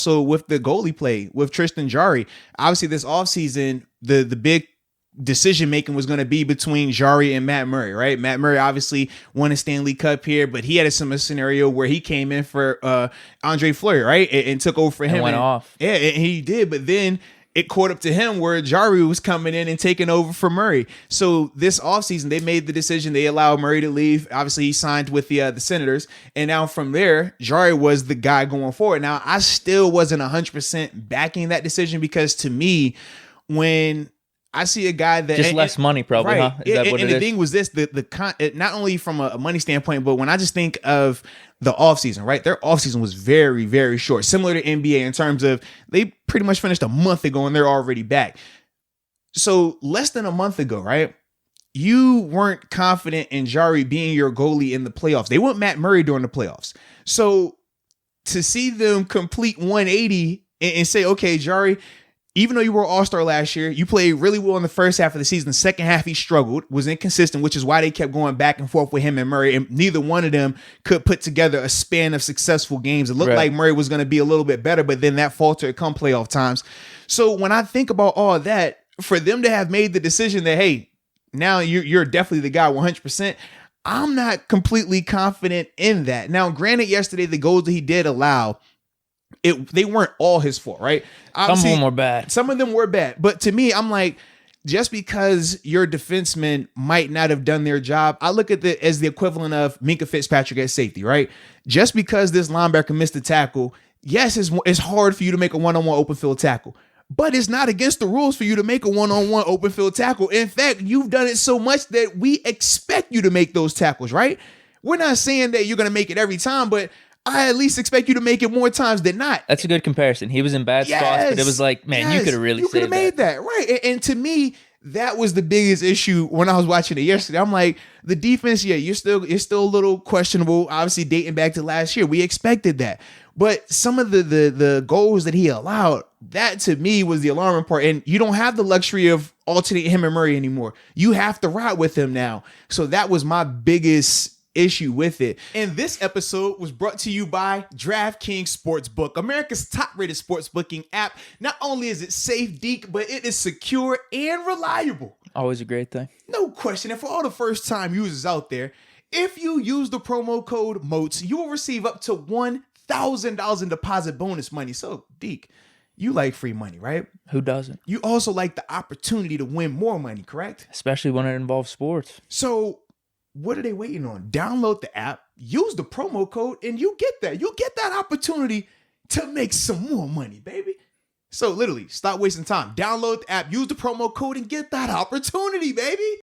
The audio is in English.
So with the goalie play with Tristan Jarry, obviously this offseason, the big decision making was going to be between Jarry and Matt Murray, right? Matt Murray obviously won a Stanley Cup here, but he had a similar scenario where he came in for Andre Fleury, right? And took over for him. And went off. Yeah, and he did. But then it caught up to him where Jarry was coming in and taking over for Murray. So this offseason, they made the decision. They allowed Murray to leave. Obviously, he signed with the Senators. And now from there, Jarry was the guy going forward. Now, I still wasn't 100% backing that decision because to me, I see a guy that just less money, probably, right. huh? Is that what it is? And the thing was this: not only from a money standpoint, but when I just think of the offseason, right? Their offseason was very, very short, similar to NBA in terms of they pretty much finished a month ago and they're already back. So less than a month ago, right? You weren't confident in Jarry being your goalie in the playoffs. They want Matt Murray during the playoffs. So to see them complete 180 and say, okay, Jarry, even though you were all-star last year, you played really well in the first half of the season. The second half, he struggled, was inconsistent, which is why they kept going back and forth with him and Murray. And neither one of them could put together a span of successful games. It looked like Murray was going to be a little bit better, but then that faltered come playoff times. So when I think about all of that, for them to have made the decision that, hey, now you're definitely the guy 100%, I'm not completely confident in that. Now, granted, yesterday, the goals that he did allow, they weren't all his fault, right? Obviously, some of them were bad. Some of them were bad. But to me, I'm like, just because your defensemen might not have done their job, I look at it as the equivalent of Minkah Fitzpatrick at safety, right? Just because this linebacker missed a tackle, yes, it's hard for you to make a one-on-one open field tackle. But it's not against the rules for you to make a one-on-one open field tackle. In fact, you've done it so much that we expect you to make those tackles, right? We're not saying that you're going to make it every time, but I at least expect you to make it more times than not. That's a good comparison. He was in bad spots, but it was like, man, you could have really saved that. Made that, right? And to me, that was the biggest issue when I was watching it yesterday. I'm like, the defense, yeah, you're still a little questionable, obviously dating back to last year. We expected that. But some of the goals that he allowed, that to me was the alarming part. And you don't have the luxury of alternating him and Murray anymore. You have to ride with him now. So that was my biggest issue with it. And this episode was brought to you by DraftKings Sportsbook, America's top-rated sports booking app. Not only is it safe, Deke, but it is secure and reliable. Always a great thing. No question. And for all the first-time users out there, if you use the promo code MOATS, you will receive up to $1,000 in deposit bonus money. So, Deke, you like free money, right? Who doesn't? You also like the opportunity to win more money, correct? Especially when it involves sports. So, what are they waiting on? Download the app, use the promo code, and you get that. You'll get that opportunity to make some more money, baby. So literally, stop wasting time. Download the app, use the promo code, and get that opportunity, baby.